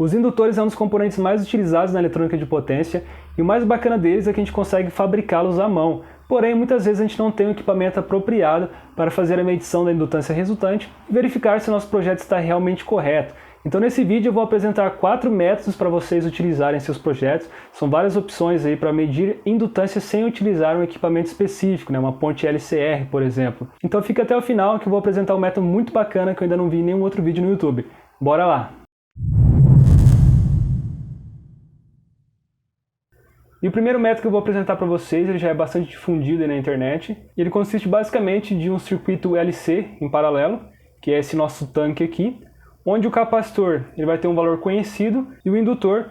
Os indutores são um dos componentes mais utilizados na eletrônica de potência e o mais bacana deles é que a gente consegue fabricá-los à mão. Porém, muitas vezes a gente não tem o equipamento apropriado para fazer a medição da indutância resultante e verificar se o nosso projeto está realmente correto. Então nesse vídeo eu vou apresentar 4 métodos para vocês utilizarem em seus projetos. São várias opções aí para medir indutância sem utilizar um equipamento específico, uma ponte LCR, por exemplo. Então fica até o final que eu vou apresentar um método muito bacana que eu ainda não vi em nenhum outro vídeo no YouTube. Bora lá! E o primeiro método que eu vou apresentar para vocês, ele já é bastante difundido aí na internet. Ele consiste basicamente de um circuito LC em paralelo, que é esse nosso tanque aqui, onde o capacitor ele vai ter um valor conhecido e o indutor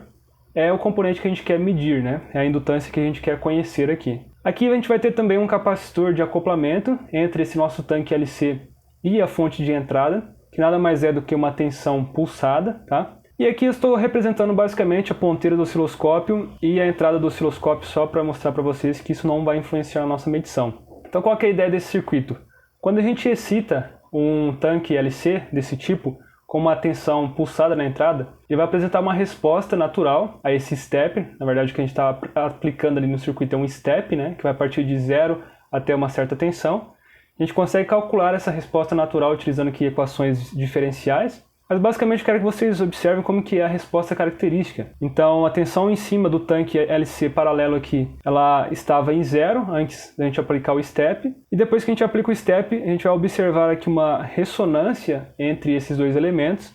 é o componente que a gente quer medir, é a indutância que a gente quer conhecer aqui. Aqui a gente vai ter também um capacitor de acoplamento entre esse nosso tanque LC e a fonte de entrada, que nada mais é do que uma tensão pulsada, tá? E aqui eu estou representando basicamente a ponteira do osciloscópio e a entrada do osciloscópio só para mostrar para vocês que isso não vai influenciar na nossa medição. Então qual que é a ideia desse circuito? Quando a gente excita um tanque LC desse tipo, com uma tensão pulsada na entrada, ele vai apresentar uma resposta natural a esse step. Na verdade o que a gente está aplicando ali no circuito é um step, que vai partir de 0 até uma certa tensão. A gente consegue calcular essa resposta natural utilizando aqui equações diferenciais. Mas basicamente eu quero que vocês observem como que é a resposta característica. Então a tensão em cima do tanque LC paralelo aqui, ela estava em 0 antes da gente aplicar o step. E depois que a gente aplica o step, a gente vai observar aqui uma ressonância entre esses dois elementos,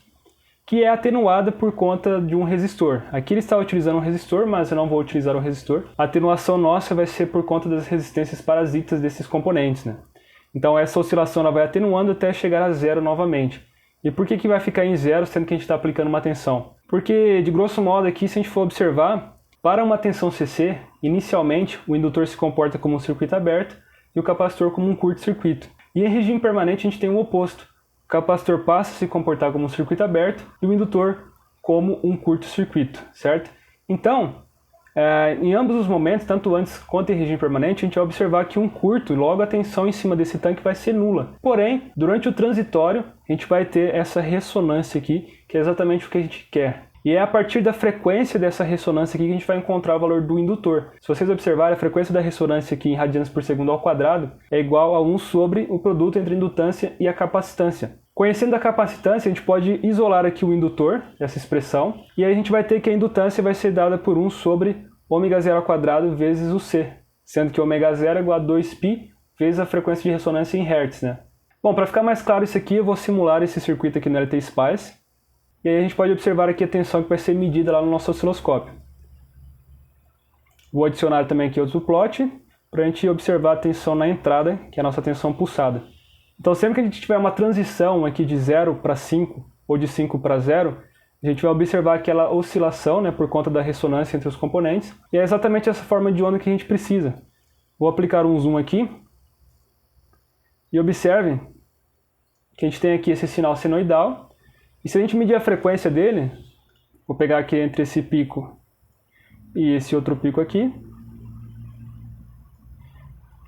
que é atenuada por conta de um resistor. Aqui ele está utilizando um resistor, mas eu não vou utilizar o resistor. A atenuação nossa vai ser por conta das resistências parasitas desses componentes. Então essa oscilação ela vai atenuando até chegar a 0 novamente. E por que vai ficar em 0 sendo que a gente está aplicando uma tensão? Porque, de grosso modo aqui, se a gente for observar, para uma tensão CC, inicialmente o indutor se comporta como um circuito aberto e o capacitor como um curto-circuito. E em regime permanente a gente tem o oposto. O capacitor passa a se comportar como um circuito aberto e o indutor como um curto-circuito, certo? Então, em ambos os momentos, tanto antes quanto em regime permanente, a gente vai observar que um curto, logo a tensão em cima desse tanque vai ser nula. Porém, durante o transitório, a gente vai ter essa ressonância aqui, que é exatamente o que a gente quer. E é a partir da frequência dessa ressonância aqui que a gente vai encontrar o valor do indutor. Se vocês observarem, a frequência da ressonância aqui em radianos por segundo ao quadrado é igual a 1 sobre o produto entre a indutância e a capacitância. Conhecendo a capacitância, a gente pode isolar aqui o indutor, essa expressão, e aí a gente vai ter que a indutância vai ser dada por 1 sobre ω0 ao quadrado vezes o C, sendo que ω0 é igual a 2π vezes a frequência de ressonância em Hz. Bom, para ficar mais claro isso aqui, eu vou simular esse circuito aqui no LT Spice, e aí a gente pode observar aqui a tensão que vai ser medida lá no nosso osciloscópio. Vou adicionar também aqui outro plot, para a gente observar a tensão na entrada, que é a nossa tensão pulsada. Então sempre que a gente tiver uma transição aqui de 0 para 5 ou de 5 para 0, a gente vai observar aquela oscilação por conta da ressonância entre os componentes. E é exatamente essa forma de onda que a gente precisa. Vou aplicar um zoom aqui. E observem que a gente tem aqui esse sinal senoidal. E se a gente medir a frequência dele, vou pegar aqui entre esse pico e esse outro pico aqui.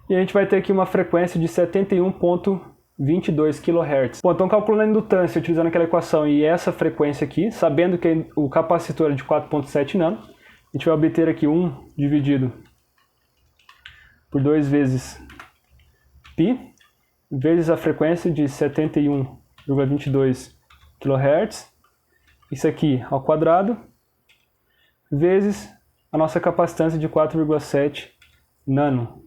E a gente vai ter aqui uma frequência de 71,22 kHz. Bom, então calculando a indutância utilizando aquela equação e essa frequência aqui, sabendo que o capacitor é de 4,7 nano, a gente vai obter aqui 1 dividido por 2 vezes π, vezes a frequência de 71,22 kHz, isso aqui ao quadrado, vezes a nossa capacitância de 4,7 nano.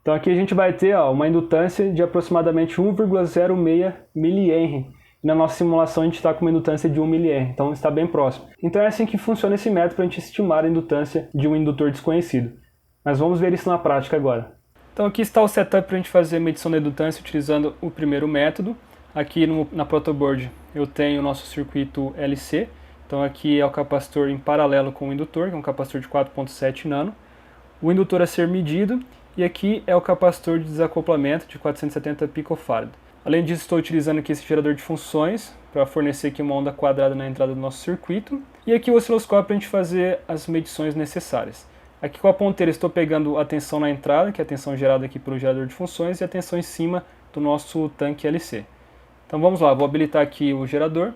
Então aqui a gente vai ter uma indutância de aproximadamente 1,06 mA. E na nossa simulação a gente está com uma indutância de 1 mA, então está bem próximo. Então é assim que funciona esse método para a gente estimar a indutância de um indutor desconhecido. Mas vamos ver isso na prática agora. Então aqui está o setup para a gente fazer a medição da indutância utilizando o primeiro método. Aqui na protoboard eu tenho o nosso circuito LC. Então aqui é o capacitor em paralelo com o indutor, que é um capacitor de 4,7 nano. O indutor a ser medido. E aqui é o capacitor de desacoplamento de 470 picofarad. Além disso, estou utilizando aqui esse gerador de funções para fornecer aqui uma onda quadrada na entrada do nosso circuito. E aqui o osciloscópio para a gente fazer as medições necessárias. Aqui com a ponteira estou pegando a tensão na entrada, que é a tensão gerada aqui pelo gerador de funções, e a tensão em cima do nosso tanque LC. Então vamos lá, vou habilitar aqui o gerador.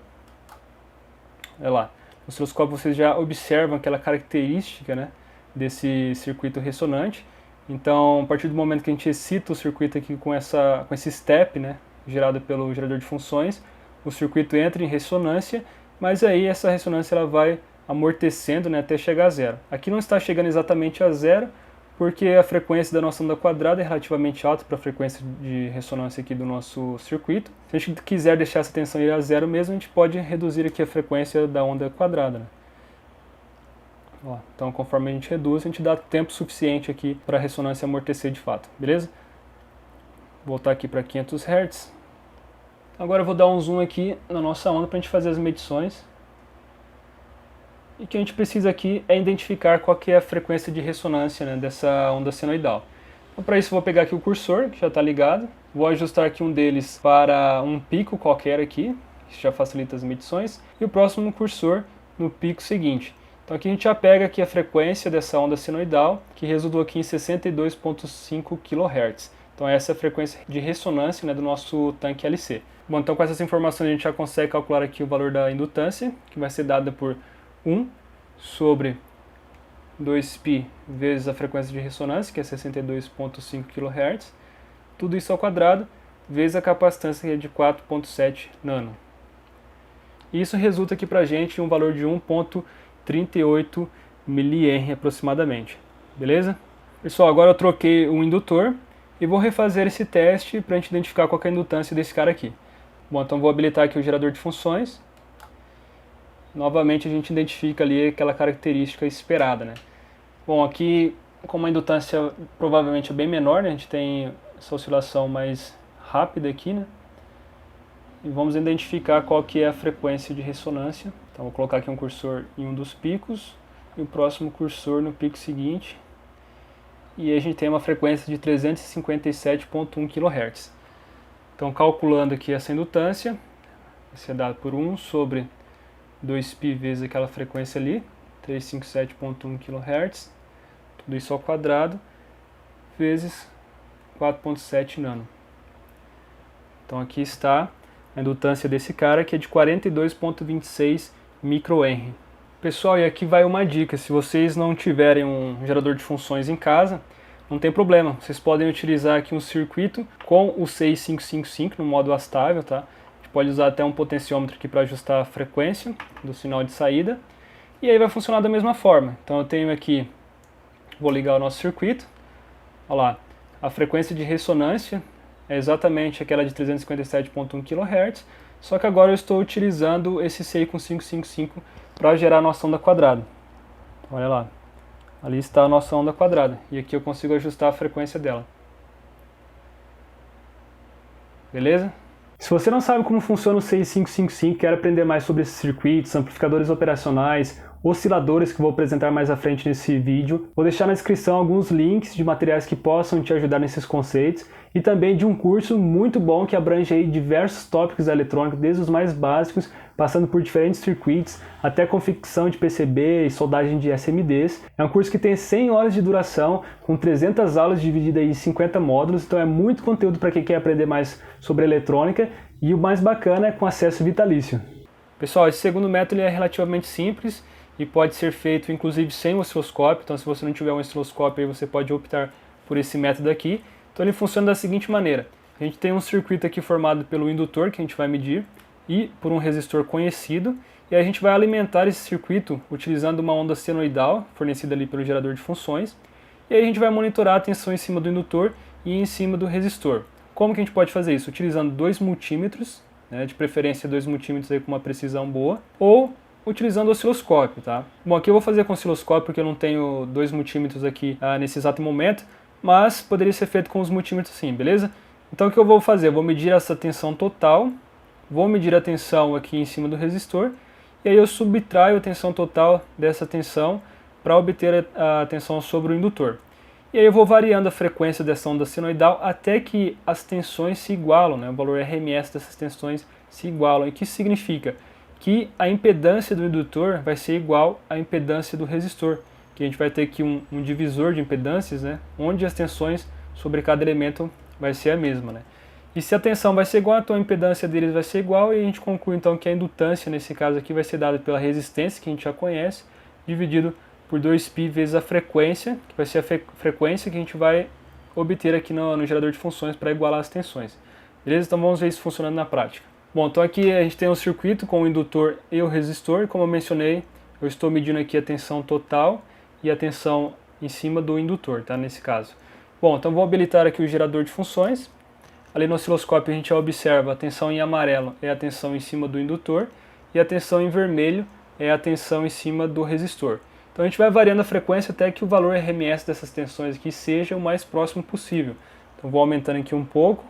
Olha lá, no osciloscópio vocês já observam aquela característica, né, desse circuito ressonante. Então, a partir do momento que a gente excita o circuito aqui com esse step, né, gerado pelo gerador de funções, o circuito entra em ressonância, mas aí essa ressonância ela vai amortecendo, né, até chegar a zero. Aqui não está chegando exatamente a zero, porque a frequência da nossa onda quadrada é relativamente alta para a frequência de ressonância aqui do nosso circuito. Se a gente quiser deixar essa tensão ir a zero mesmo, a gente pode reduzir aqui a frequência da onda quadrada, né? Ó, então, conforme a gente reduz, a gente dá tempo suficiente aqui para a ressonância amortecer de fato, beleza? Vou voltar aqui para 500 Hz. Agora eu vou dar um zoom aqui na nossa onda para a gente fazer as medições. E o que a gente precisa aqui é identificar qual que é a frequência de ressonância, né, dessa onda senoidal. Então, para isso eu vou pegar aqui o cursor, que já está ligado. Vou ajustar aqui um deles para um pico qualquer aqui, que já facilita as medições. E o próximo cursor no pico seguinte. Então aqui a gente já pega aqui a frequência dessa onda senoidal, que resultou aqui em 62.5 kHz. Então essa é a frequência de ressonância, né, do nosso tanque LC. Bom, então com essas informações a gente já consegue calcular aqui o valor da indutância, que vai ser dada por 1 sobre 2π vezes a frequência de ressonância, que é 62.5 kHz. Tudo isso ao quadrado, vezes a capacitância, que é de 4.7 nano. E isso resulta aqui pra gente um valor de 1.38 mH aproximadamente, beleza? Pessoal, agora eu troquei o indutor e vou refazer esse teste para a gente identificar qual é a indutância desse cara aqui. Bom, então vou habilitar aqui o gerador de funções. Novamente a gente identifica ali aquela característica esperada, né? Bom, aqui como a indutância provavelmente é bem menor, né? A gente tem essa oscilação mais rápida aqui, né? E vamos identificar qual que é a frequência de ressonância. Então vou colocar aqui um cursor em um dos picos e o próximo cursor no pico seguinte. E aí a gente tem uma frequência de 357.1 kHz. Então calculando aqui essa indutância, vai ser dado por 1 sobre 2π vezes aquela frequência ali, 357.1 kHz, tudo isso ao quadrado, vezes 4.7 nano. Então aqui está a indutância desse cara, que é de 42.26 microhenry. Pessoal, e aqui vai uma dica: se vocês não tiverem um gerador de funções em casa, não tem problema, vocês podem utilizar aqui um circuito com o 6555 no modo astável, tá? Pode usar até um potenciômetro aqui para ajustar a frequência do sinal de saída. E aí vai funcionar da mesma forma. Então eu tenho aqui, vou ligar o nosso circuito. Olha lá, a frequência de ressonância é exatamente aquela de 357.1 kHz, só que agora eu estou utilizando esse CI com 555 para gerar a nossa onda quadrada. Olha lá, ali está a nossa onda quadrada. E aqui eu consigo ajustar a frequência dela. Beleza? Se você não sabe como funciona o 6555 e quer aprender mais sobre esses circuitos, amplificadores operacionais, osciladores que vou apresentar mais à frente nesse vídeo, vou deixar na descrição alguns links de materiais que possam te ajudar nesses conceitos e também de um curso muito bom que abrange aí diversos tópicos da eletrônica, desde os mais básicos, passando por diferentes circuitos, até confecção de PCB e soldagem de SMDs. É um curso que tem 100 horas de duração, com 300 aulas divididas em 50 módulos, então é muito conteúdo para quem quer aprender mais sobre eletrônica e o mais bacana é com acesso vitalício. Pessoal, esse segundo método ele é relativamente simples e pode ser feito inclusive sem osciloscópio, então se você não tiver um osciloscópio aí você pode optar por esse método aqui. Então ele funciona da seguinte maneira: a gente tem um circuito aqui formado pelo indutor que a gente vai medir e por um resistor conhecido, e a gente vai alimentar esse circuito utilizando uma onda senoidal fornecida ali pelo gerador de funções, e aí a gente vai monitorar a tensão em cima do indutor e em cima do resistor. Como que a gente pode fazer isso? Utilizando 2 multímetros, né, de preferência 2 multímetros aí com uma precisão boa, ou utilizando osciloscópio, tá? Bom, aqui eu vou fazer com osciloscópio porque eu não tenho 2 multímetros aqui nesse exato momento, mas poderia ser feito com os multímetros sim, beleza? Então o que eu vou fazer? Eu vou medir essa tensão total, vou medir a tensão aqui em cima do resistor, e aí eu subtraio a tensão total dessa tensão para obter a tensão sobre o indutor. E aí eu vou variando a frequência dessa onda senoidal até que as tensões se igualam, né? O valor RMS dessas tensões se igualam. E o que significa? Que a impedância do indutor vai ser igual à impedância do resistor, que a gente vai ter aqui um divisor de impedâncias, né? Onde as tensões sobre cada elemento vai ser a mesma, né? E se a tensão vai ser igual, então a impedância deles vai ser igual, e a gente conclui então que a indutância, nesse caso aqui, vai ser dada pela resistência, que a gente já conhece, dividido por 2π vezes a frequência, que vai ser a frequência que a gente vai obter aqui no gerador de funções para igualar as tensões. Beleza? Então vamos ver isso funcionando na prática. Bom, então aqui a gente tem um circuito com o indutor e o resistor, e como eu mencionei, eu estou medindo aqui a tensão total e a tensão em cima do indutor, tá? Nesse caso. Bom, então vou habilitar aqui o gerador de funções. Ali no osciloscópio a gente já observa a tensão em amarelo é a tensão em cima do indutor e a tensão em vermelho é a tensão em cima do resistor. Então a gente vai variando a frequência até que o valor RMS dessas tensões aqui seja o mais próximo possível. Então vou aumentando aqui um pouco.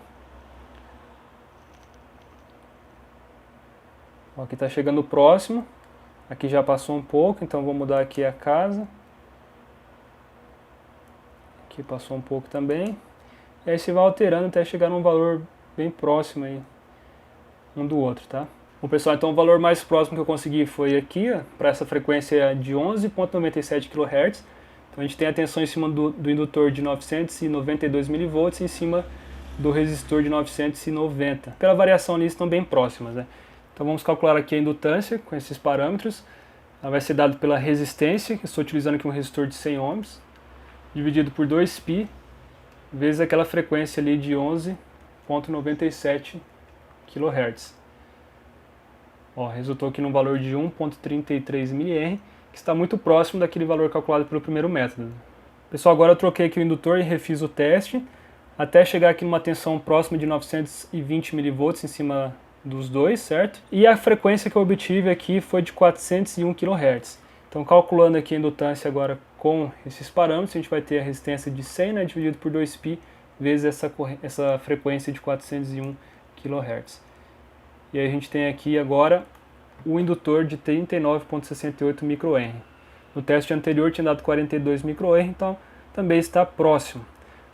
Aqui está chegando próximo. Aqui já passou um pouco, então vou mudar aqui a casa. Aqui passou um pouco também. E aí você vai alterando até chegar num valor bem próximo aí, um do outro, tá? Bom, pessoal, então o valor mais próximo que eu consegui foi aqui, para essa frequência de 11,97 kHz. Então a gente tem a tensão em cima do indutor de 992 mV em cima do resistor de 990. Pela variação ali estão bem próximas, né? Então vamos calcular aqui a indutância com esses parâmetros. Ela vai ser dada pela resistência, que estou utilizando aqui um resistor de 100 ohms, dividido por 2π, vezes aquela frequência ali de 11,97 kHz. Ó, resultou aqui num valor de 1,33 mR, que está muito próximo daquele valor calculado pelo primeiro método. Pessoal, agora eu troquei aqui o indutor e refiz o teste, até chegar aqui numa tensão próxima de 920 mV em cima dos dois, certo? E a frequência que eu obtive aqui foi de 401 kHz. Então, calculando aqui a indutância agora com esses parâmetros, a gente vai ter a resistência de 100, né, dividido por 2π, vezes essa frequência de 401 kHz. E aí a gente tem aqui agora o indutor de 39,68 microhenry. No teste anterior tinha dado 42 microhenry, então também está próximo.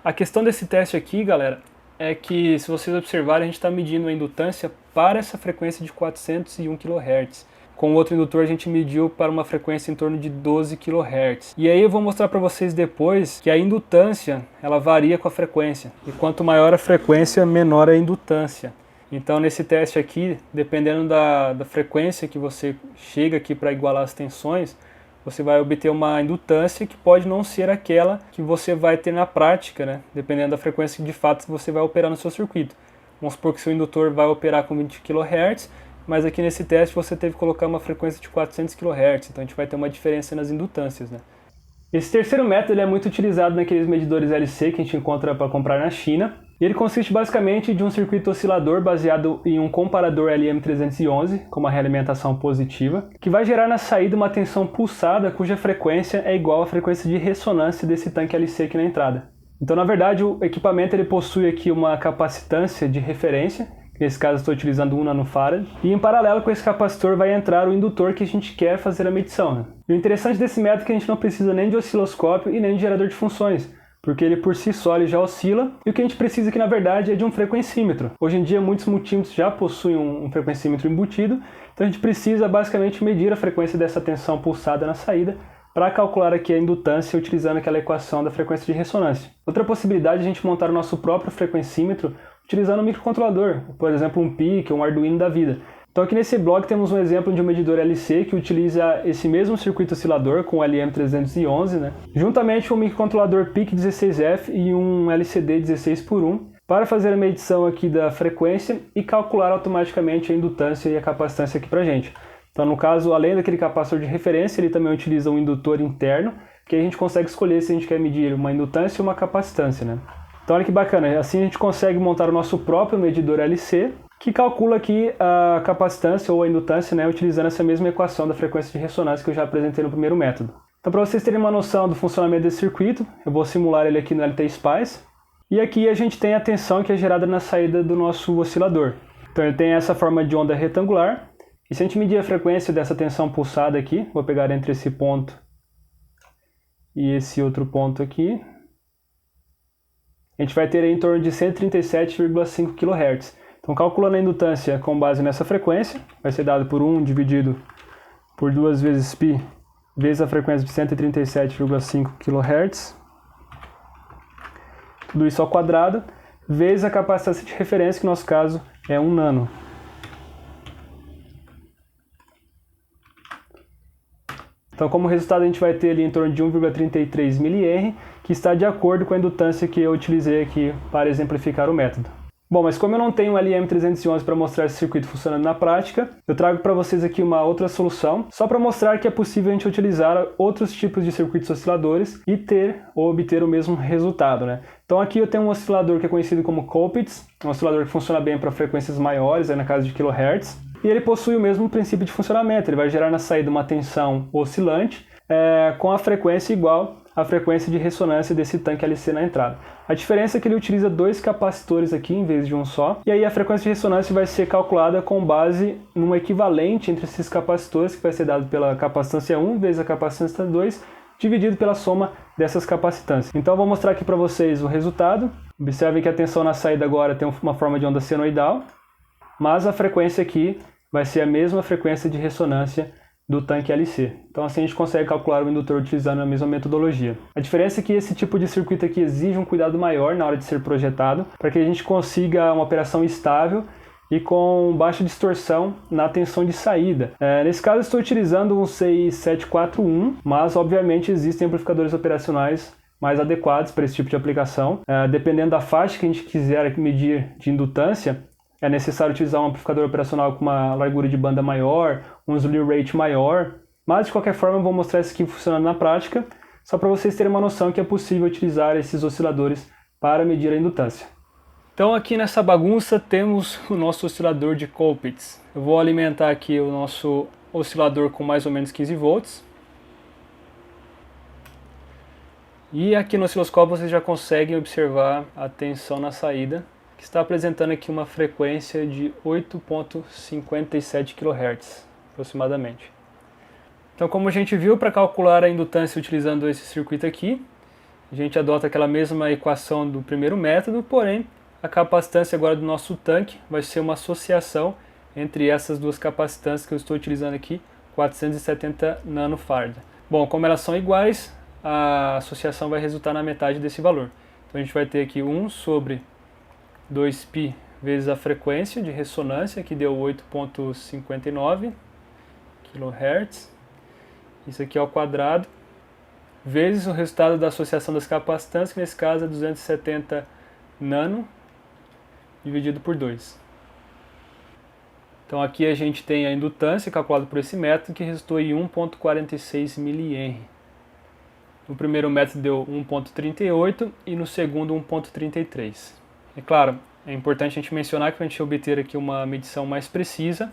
A questão desse teste aqui, galera, é que se vocês observarem, a gente está medindo a indutância para essa frequência de 401 kHz. Com o outro indutor a gente mediu para uma frequência em torno de 12 kHz. E aí eu vou mostrar para vocês depois que a indutância ela varia com a frequência. E quanto maior a frequência, menor a indutância. Então nesse teste aqui, dependendo da frequência que você chega aqui para igualar as tensões, você vai obter uma indutância que pode não ser aquela que você vai ter na prática, né? Dependendo da frequência que de fato você vai operar no seu circuito. Vamos supor que seu indutor vai operar com 20 kHz, mas aqui nesse teste você teve que colocar uma frequência de 400 kHz, então a gente vai ter uma diferença nas indutâncias, né? Esse terceiro método ele é muito utilizado naqueles medidores LC que a gente encontra para comprar na China. E ele consiste basicamente de um circuito oscilador baseado em um comparador LM311 com uma realimentação positiva, que vai gerar na saída uma tensão pulsada cuja frequência é igual à frequência de ressonância desse tanque LC aqui na entrada. Então, na verdade, o equipamento ele possui aqui uma capacitância de referência, nesse caso estou utilizando 1 nanofarad, e em paralelo com esse capacitor vai entrar o indutor que a gente quer fazer a medição, né? E o interessante desse método é que a gente não precisa nem de osciloscópio e nem de gerador de funções, porque ele por si só ele já oscila, e o que a gente precisa aqui na verdade é de um frequencímetro. Hoje em dia muitos multímetros já possuem um frequencímetro embutido, então a gente precisa basicamente medir a frequência dessa tensão pulsada na saída para calcular aqui a indutância utilizando aquela equação da frequência de ressonância. Outra possibilidade é a gente montar o nosso próprio frequencímetro utilizando um microcontrolador, por exemplo um PIC, um Arduino da vida. Então aqui nesse blog temos um exemplo de um medidor LC que utiliza esse mesmo circuito oscilador com o LM311, né? Juntamente com um microcontrolador PIC16F e um LCD 16x1 para fazer a medição aqui da frequência e calcular automaticamente a indutância e a capacitância aqui pra gente. Então no caso, além daquele capacitor de referência, ele também utiliza um indutor interno, que a gente consegue escolher se a gente quer medir uma indutância ou uma capacitância, né? Então olha que bacana, assim a gente consegue montar o nosso próprio medidor LC, que calcula aqui a capacitância ou a indutância, né, utilizando essa mesma equação da frequência de ressonância que eu já apresentei no primeiro método. Então, para vocês terem uma noção do funcionamento desse circuito, eu vou simular ele aqui no LTSpice. E aqui a gente tem a tensão que é gerada na saída do nosso oscilador. Então ele tem essa forma de onda retangular. E se a gente medir a frequência dessa tensão pulsada aqui, vou pegar entre esse ponto e esse outro ponto aqui, a gente vai ter aí em torno de 137,5 kHz. Então, calculando a indutância com base nessa frequência, vai ser dado por 1 dividido por 2 vezes π, vezes a frequência de 137,5 kHz. Tudo isso ao quadrado, vezes a capacitância de referência, que no nosso caso é 1 nano. Então, como resultado, a gente vai ter ali em torno de 1,33 mH, que está de acordo com a indutância que eu utilizei aqui para exemplificar o método. Bom, mas como eu não tenho um LM311 para mostrar esse circuito funcionando na prática, eu trago para vocês aqui uma outra solução, só para mostrar que é possível a gente utilizar outros tipos de circuitos osciladores e ter ou obter o mesmo resultado, né? Então aqui eu tenho um oscilador que é conhecido como Colpitts, um oscilador que funciona bem para frequências maiores, aí na casa de kHz, e ele possui o mesmo princípio de funcionamento, ele vai gerar na saída uma tensão oscilante com a frequência igual à frequência de ressonância desse tanque LC na entrada. A diferença é que ele utiliza 2 capacitores aqui em vez de um só, e aí a frequência de ressonância vai ser calculada com base num equivalente entre esses capacitores, que vai ser dado pela capacitância 1 vezes a capacitância 2, dividido pela soma dessas capacitâncias. Então eu vou mostrar aqui para vocês o resultado. Observem que a tensão na saída agora tem uma forma de onda senoidal, mas a frequência aqui vai ser a mesma frequência de ressonância do tanque LC. Então assim a gente consegue calcular o indutor utilizando a mesma metodologia. A diferença é que esse tipo de circuito aqui exige um cuidado maior na hora de ser projetado, para que a gente consiga uma operação estável e com baixa distorção na tensão de saída. Nesse caso eu estou utilizando um 6741, mas obviamente existem amplificadores operacionais mais adequados para esse tipo de aplicação. Dependendo da faixa que a gente quiser medir de indutância, é necessário utilizar um amplificador operacional com uma largura de banda maior, um slew rate maior, mas de qualquer forma eu vou mostrar isso aqui funcionando na prática, só para vocês terem uma noção que é possível utilizar esses osciladores para medir a indutância. Então aqui nessa bagunça temos o nosso oscilador de Colpitts. Eu vou alimentar aqui o nosso oscilador com mais ou menos 15 volts. E aqui no osciloscópio vocês já conseguem observar a tensão na saída, que está apresentando aqui uma frequência de 8,57 kHz, aproximadamente. Então, como a gente viu, para calcular a indutância utilizando esse circuito aqui, a gente adota aquela mesma equação do primeiro método, porém, a capacitância agora do nosso tanque vai ser uma associação entre essas duas capacitâncias que eu estou utilizando aqui, 470 nanofarad. Bom, como elas são iguais, a associação vai resultar na metade desse valor. Então, a gente vai ter aqui 1 sobre 2π vezes a frequência de ressonância, que deu 8,59 kHz, isso aqui ao quadrado, vezes o resultado da associação das capacitâncias, que nesse caso é 270 nano, dividido por 2. Então aqui a gente tem a indutância calculada por esse método, que resultou em 1,46 mH. No primeiro método deu 1,38 e no segundo 1,33. É claro, é importante a gente mencionar que para a gente obter aqui uma medição mais precisa,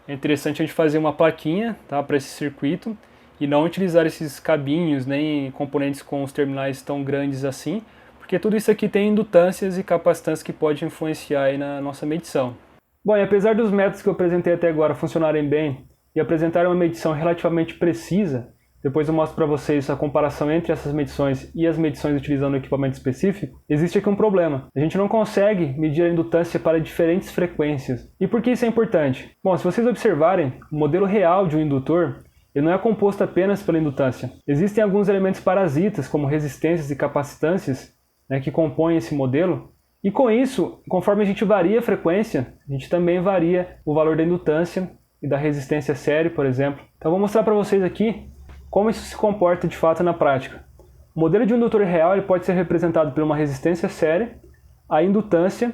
é interessante a gente fazer uma plaquinha, tá, para esse circuito e não utilizar esses cabinhos nem componentes com os terminais tão grandes assim, porque tudo isso aqui tem indutâncias e capacitâncias que podem influenciar aí na nossa medição. Bom, e apesar dos métodos que eu apresentei até agora funcionarem bem e apresentarem uma medição relativamente precisa, depois eu mostro para vocês a comparação entre essas medições e as medições utilizando o equipamento específico, existe aqui um problema. A gente não consegue medir a indutância para diferentes frequências. E por que isso é importante? Bom, se vocês observarem, o modelo real de um indutor ele não é composto apenas pela indutância. Existem alguns elementos parasitas, como resistências e capacitâncias, né, que compõem esse modelo. E com isso, conforme a gente varia a frequência, a gente também varia o valor da indutância e da resistência série, por exemplo. Então eu vou mostrar para vocês aqui como isso se comporta de fato na prática. O modelo de um indutor real ele pode ser representado por uma resistência série, a indutância,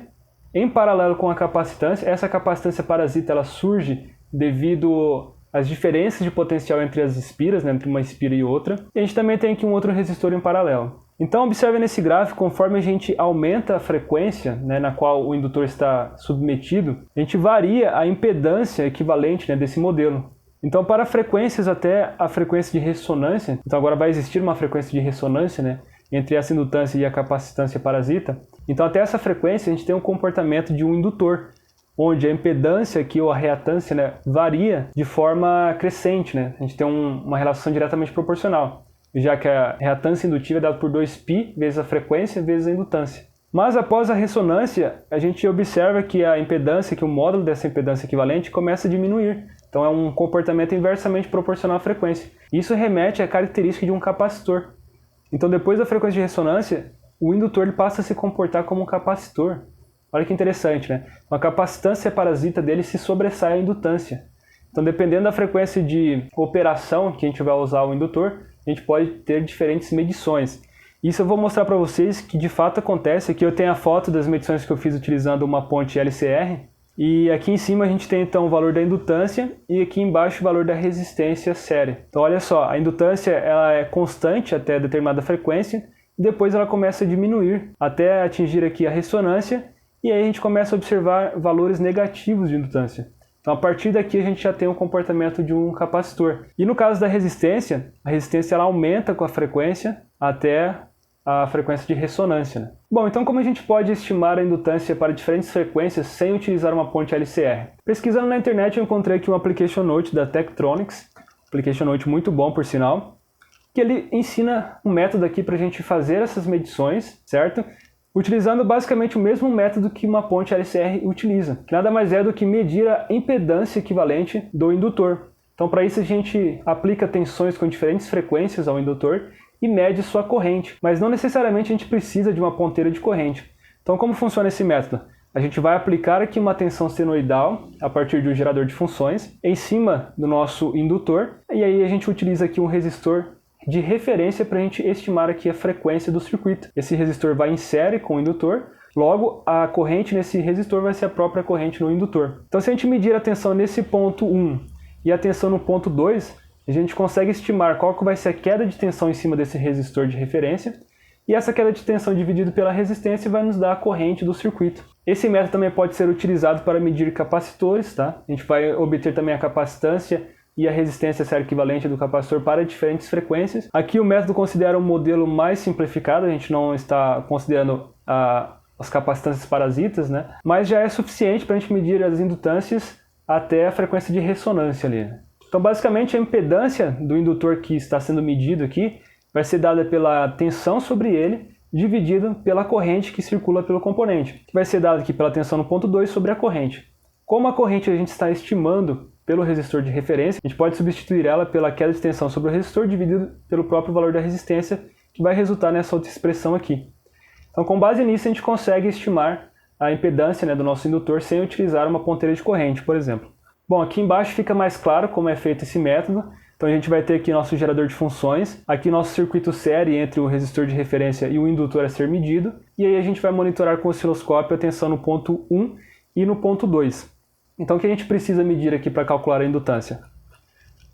em paralelo com a capacitância. Essa capacitância parasita ela surge devido às diferenças de potencial entre as espiras, né, entre uma espira e outra. E a gente também tem aqui um outro resistor em paralelo. Então observe nesse gráfico, conforme a gente aumenta a frequência, né, na qual o indutor está submetido, a gente varia a impedância equivalente, né, desse modelo. Então, para frequências até a frequência de ressonância, então agora vai existir uma frequência de ressonância, né, entre essa indutância e a capacitância parasita. Então, até essa frequência, a gente tem um comportamento de um indutor, onde a impedância aqui, ou a reatância, né, varia de forma crescente. Né? A gente tem uma relação diretamente proporcional, já que a reatância indutiva é dada por 2π vezes a frequência vezes a indutância. Mas após a ressonância, a gente observa que a impedância, que o módulo dessa impedância equivalente começa a diminuir. Então é um comportamento inversamente proporcional à frequência. Isso remete à característica de um capacitor. Então depois da frequência de ressonância, o indutor ele passa a se comportar como um capacitor. Olha que interessante, né? A capacitância parasita dele se sobressai à indutância. Então, dependendo da frequência de operação que a gente vai usar o indutor, a gente pode ter diferentes medições. Isso eu vou mostrar para vocês que de fato acontece. Aqui eu tenho a foto das medições que eu fiz utilizando uma ponte LCR. E aqui em cima a gente tem então o valor da indutância e aqui embaixo o valor da resistência séria. Então olha só, a indutância ela é constante até determinada frequência e depois ela começa a diminuir até atingir aqui a ressonância e aí a gente começa a observar valores negativos de indutância. Então a partir daqui a gente já tem um comportamento de um capacitor. E no caso da resistência, a resistência ela aumenta com a frequência até a frequência de ressonância, né? Bom, então como a gente pode estimar a indutância para diferentes frequências sem utilizar uma ponte LCR? Pesquisando na internet eu encontrei aqui um application note da Tektronix, application note muito bom por sinal, que ele ensina um método aqui para a gente fazer essas medições, certo? Utilizando basicamente o mesmo método que uma ponte LCR utiliza, que nada mais é do que medir a impedância equivalente do indutor. Então para isso a gente aplica tensões com diferentes frequências ao indutor e mede sua corrente, mas não necessariamente a gente precisa de uma ponteira de corrente. Então como funciona esse método? A gente vai aplicar aqui uma tensão senoidal a partir de um gerador de funções em cima do nosso indutor e aí a gente utiliza aqui um resistor de referência para a gente estimar aqui a frequência do circuito. Esse resistor vai em série com o indutor, logo a corrente nesse resistor vai ser a própria corrente no indutor. Então se a gente medir a tensão nesse ponto 1 e a tensão no ponto 2, a gente consegue estimar qual que vai ser a queda de tensão em cima desse resistor de referência e essa queda de tensão dividido pela resistência vai nos dar a corrente do circuito. Esse método também pode ser utilizado para medir capacitores, tá? A gente vai obter também a capacitância e a resistência séria equivalente do capacitor para diferentes frequências. Aqui o método considera um modelo mais simplificado, a gente não está considerando as capacitâncias parasitas, né? Mas já é suficiente para a gente medir as indutâncias até a frequência de ressonância ali. Então, basicamente, a impedância do indutor que está sendo medido aqui vai ser dada pela tensão sobre ele, dividida pela corrente que circula pelo componente, que vai ser dada aqui pela tensão no ponto 2 sobre a corrente. Como a corrente a gente está estimando pelo resistor de referência, a gente pode substituir ela pela queda de tensão sobre o resistor dividido pelo próprio valor da resistência, que vai resultar nessa outra expressão aqui. Então, com base nisso, a gente consegue estimar a impedância, né, do nosso indutor sem utilizar uma ponteira de corrente, por exemplo. Bom, aqui embaixo fica mais claro como é feito esse método. Então a gente vai ter aqui nosso gerador de funções, aqui nosso circuito série entre o resistor de referência e o indutor a ser medido, e aí a gente vai monitorar com o osciloscópio a tensão no ponto 1 e no ponto 2. Então o que a gente precisa medir aqui para calcular a indutância?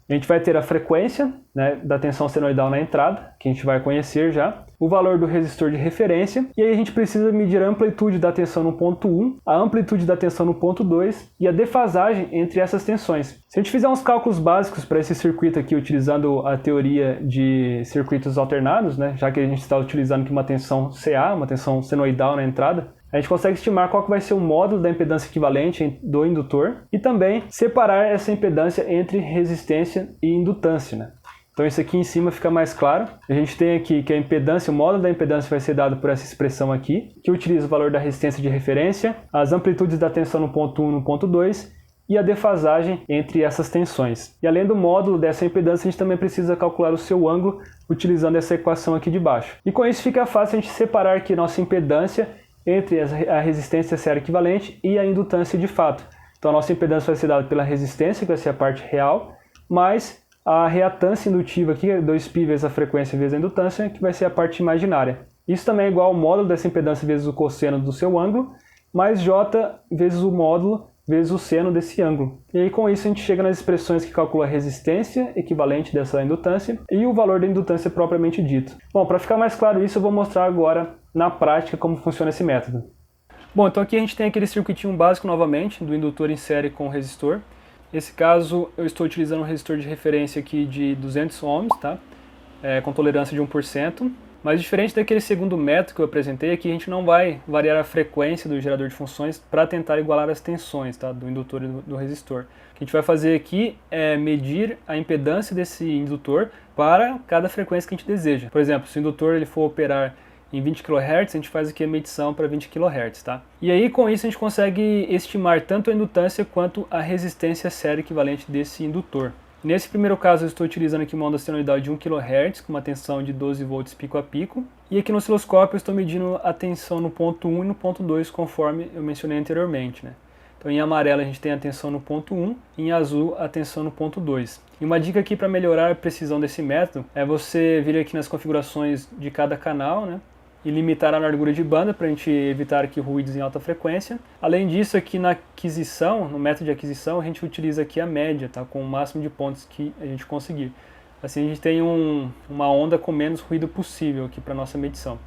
A gente vai ter a frequência, né, da tensão senoidal na entrada, que a gente vai conhecer já, o valor do resistor de referência, e aí a gente precisa medir a amplitude da tensão no ponto 1, a amplitude da tensão no ponto 2 e a defasagem entre essas tensões. Se a gente fizer uns cálculos básicos para esse circuito aqui, utilizando a teoria de circuitos alternados, né, já que a gente está utilizando aqui uma tensão CA, uma tensão senoidal na entrada, a gente consegue estimar qual que vai ser o módulo da impedância equivalente do indutor e também separar essa impedância entre resistência e indutância, né? Então isso aqui em cima fica mais claro. A gente tem aqui que a impedância, o módulo da impedância vai ser dado por essa expressão aqui, que utiliza o valor da resistência de referência, as amplitudes da tensão no ponto 1 e no ponto 2 e a defasagem entre essas tensões. E além do módulo dessa impedância, a gente também precisa calcular o seu ângulo utilizando essa equação aqui de baixo. E com isso fica fácil a gente separar aqui nossa impedância entre a resistência séria equivalente e a indutância de fato. Então a nossa impedância vai ser dada pela resistência, que vai ser a parte real, mais a reatância indutiva aqui, 2π vezes a frequência vezes a indutância, que vai ser a parte imaginária. Isso também é igual ao módulo dessa impedância vezes o cosseno do seu ângulo, mais J vezes o módulo vezes o seno desse ângulo. E aí com isso a gente chega nas expressões que calcula a resistência equivalente dessa indutância e o valor da indutância propriamente dito. Bom, para ficar mais claro isso, eu vou mostrar agora na prática como funciona esse método. Bom, então aqui a gente tem aquele circuitinho básico novamente, do indutor em série com o resistor. Nesse caso eu estou utilizando um resistor de referência aqui de 200 ohms, tá? Com tolerância de 1%. Mas diferente daquele segundo método que eu apresentei, aqui a gente não vai variar a frequência do gerador de funções para tentar igualar as tensões, tá, do indutor e do resistor. O que a gente vai fazer aqui é medir a impedância desse indutor para cada frequência que a gente deseja. Por exemplo, se o indutor ele for operar em 20 kHz, a gente faz aqui a medição para 20 kHz, tá? E aí com isso a gente consegue estimar tanto a indutância quanto a resistência séria equivalente desse indutor. Nesse primeiro caso eu estou utilizando aqui uma onda senoidal de 1 kHz com uma tensão de 12 volts pico a pico. E aqui no osciloscópio eu estou medindo a tensão no ponto 1 e no ponto 2, conforme eu mencionei anteriormente, né? Então em amarelo a gente tem a tensão no ponto 1, e em azul a tensão no ponto 2. E uma dica aqui para melhorar a precisão desse método é você vir aqui nas configurações de cada canal, né? E limitar a largura de banda para a gente evitar aqui ruídos em alta frequência. Além disso, aqui na aquisição, no método de aquisição, a gente utiliza aqui a média, tá? Com o máximo de pontos que a gente conseguir. Assim a gente tem uma onda com menos ruído possível aqui para nossa medição.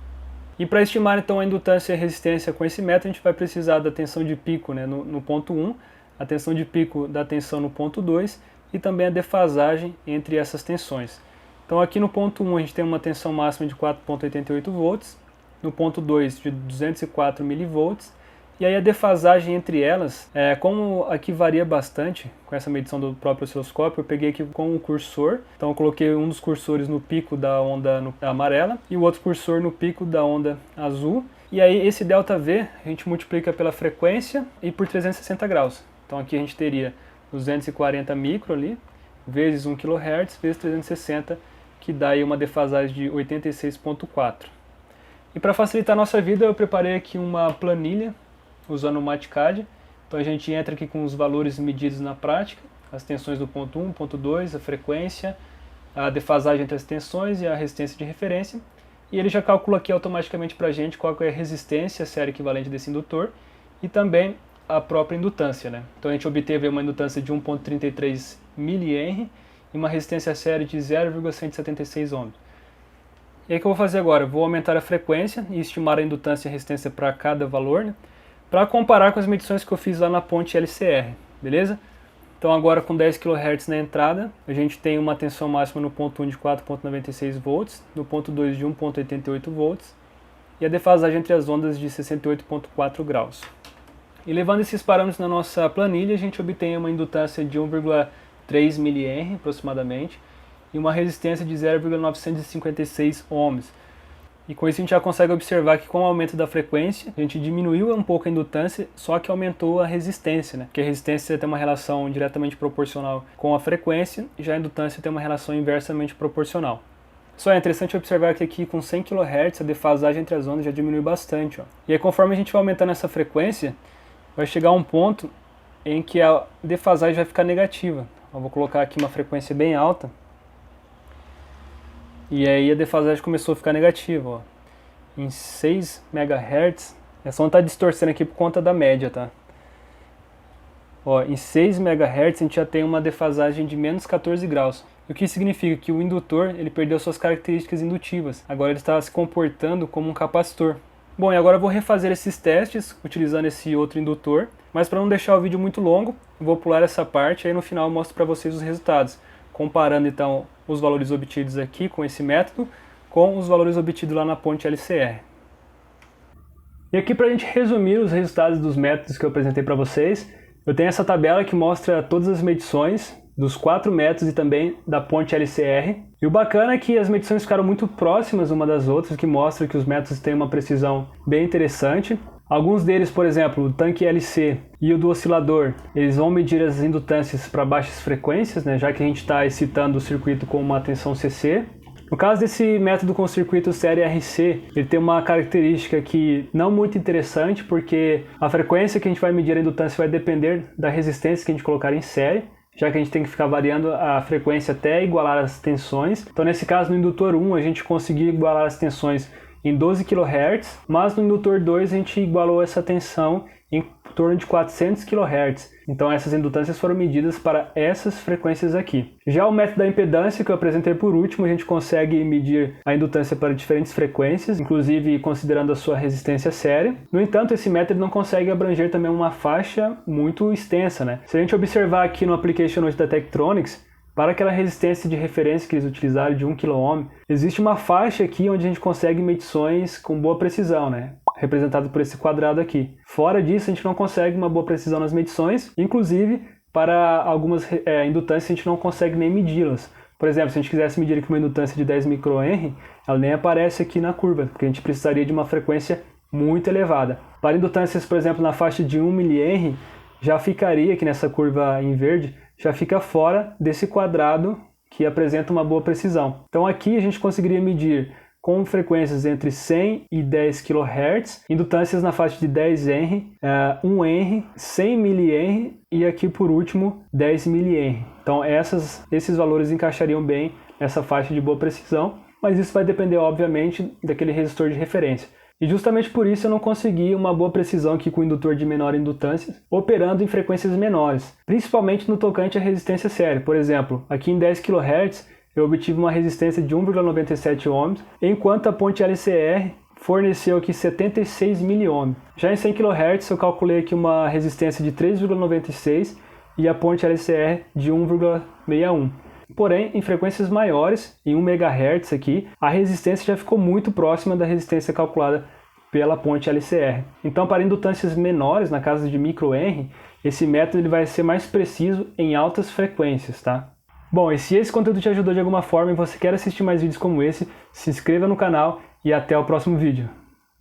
E para estimar então a indutância e a resistência com esse método, a gente vai precisar da tensão de pico, né, no ponto 1, a tensão de pico da tensão no ponto 2 e também a defasagem entre essas tensões. Então aqui no ponto 1 a gente tem uma tensão máxima de 4,88 volts, no ponto 2 de 204 milivolts, e aí a defasagem entre elas, como aqui varia bastante com essa medição do próprio osciloscópio, eu peguei aqui com o cursor, então eu coloquei um dos cursores no pico da onda amarela e o outro cursor no pico da onda azul, e aí esse ΔV a gente multiplica pela frequência e por 360 graus. Então aqui a gente teria 240 micro ali, vezes 1 kHz, vezes 360, que dá aí uma defasagem de 86,4. E para facilitar a nossa vida eu preparei aqui uma planilha usando o MatCAD. Então a gente entra aqui com os valores medidos na prática, as tensões do ponto 1, ponto 2, a frequência, a defasagem entre as tensões e a resistência de referência. E ele já calcula aqui automaticamente para a gente qual é a resistência, a série equivalente desse indutor, e também a própria indutância, né? Então a gente obteve uma indutância de 1,33 mH e uma resistência série de 0,176 ohms. E aí o que eu vou fazer agora? Eu vou aumentar a frequência e estimar a indutância e a resistência para cada valor, né? Para comparar com as medições que eu fiz lá na ponte LCR, beleza? Então agora com 10 kHz na entrada, a gente tem uma tensão máxima no ponto 1 de 4,96 volts, no ponto 2 de 1,88 volts, e a defasagem entre as ondas de 68,4 graus. E levando esses parâmetros na nossa planilha, a gente obtém uma indutância de 1,3 mH aproximadamente, e uma resistência de 0,956 ohms. E com isso a gente já consegue observar que com o aumento da frequência, a gente diminuiu um pouco a indutância, só que aumentou a resistência, né? Porque a resistência tem uma relação diretamente proporcional com a frequência, e já a indutância tem uma relação inversamente proporcional. Só é interessante observar que aqui com 100 kHz a defasagem entre as ondas já diminui bastante, ó. E aí conforme a gente vai aumentando essa frequência, vai chegar a um ponto em que a defasagem vai ficar negativa. Eu vou colocar aqui uma frequência bem alta. E aí a defasagem começou a ficar negativa, ó. Em 6 MHz, essa onda está distorcendo aqui por conta da média, tá? Ó, em 6 MHz a gente já tem uma defasagem de menos 14 graus. O que significa que o indutor ele perdeu suas características indutivas. Agora ele está se comportando como um capacitor. Bom, e agora eu vou refazer esses testes utilizando esse outro indutor. Mas para não deixar o vídeo muito longo, eu vou pular essa parte e aí no final eu mostro para vocês os resultados. Comparando então os valores obtidos aqui com esse método com os valores obtidos lá na ponte LCR. E aqui para a gente resumir os resultados dos métodos que eu apresentei para vocês, eu tenho essa tabela que mostra todas as medições dos 4 métodos e também da ponte LCR. E o bacana é que as medições ficaram muito próximas uma das outras, o que mostra que os métodos têm uma precisão bem interessante. Alguns deles, por exemplo, o tanque LC e o do oscilador, eles vão medir as indutâncias para baixas frequências, né, já que a gente está excitando o circuito com uma tensão CC. No caso desse método com o circuito série RC, ele tem uma característica que não muito interessante, porque a frequência que a gente vai medir a indutância vai depender da resistência que a gente colocar em série, já que a gente tem que ficar variando a frequência até igualar as tensões. Então nesse caso no indutor 1 a gente conseguiu igualar as tensões em 12 kHz, mas no indutor 2 a gente igualou essa tensão em torno de 400 kHz. Então essas indutâncias foram medidas para essas frequências aqui. Já o método da impedância, que eu apresentei por último, a gente consegue medir a indutância para diferentes frequências, inclusive considerando a sua resistência séria. No entanto, esse método não consegue abranger também uma faixa muito extensa, né? Se a gente observar aqui no Application Note da Tektronix, para aquela resistência de referência que eles utilizaram de 1 kΩ, existe uma faixa aqui onde a gente consegue medições com boa precisão, né? Representado por esse quadrado aqui. Fora disso, a gente não consegue uma boa precisão nas medições, inclusive para algumas indutâncias a gente não consegue nem medi-las. Por exemplo, se a gente quisesse medir aqui uma indutância de 10 microhenry, ela nem aparece aqui na curva, porque a gente precisaria de uma frequência muito elevada. Para indutâncias, por exemplo, na faixa de 1 mH, já ficaria aqui nessa curva em verde, já fica fora desse quadrado que apresenta uma boa precisão. Então aqui a gente conseguiria medir com frequências entre 100 e 10 kHz, indutâncias na faixa de 10 Henry, 1 Henry, 100 mH e aqui por último 10 mH. Então esses valores encaixariam bem nessa faixa de boa precisão, mas isso vai depender obviamente daquele resistor de referência. E justamente por isso eu não consegui uma boa precisão aqui com o indutor de menor indutância, operando em frequências menores, principalmente no tocante à resistência série. Por exemplo, aqui em 10 kHz eu obtive uma resistência de 1,97 ohms, enquanto a ponte LCR forneceu aqui 76 mΩ. Já em 100 kHz eu calculei aqui uma resistência de 3,96 e a ponte LCR de 1,61. Porém, em frequências maiores, em 1 MHz aqui, a resistência já ficou muito próxima da resistência calculada pela ponte LCR. Então, para indutâncias menores, na casa de microhenry, esse método ele vai ser mais preciso em altas frequências, tá? Bom, e se esse conteúdo te ajudou de alguma forma e você quer assistir mais vídeos como esse, se inscreva no canal e até o próximo vídeo.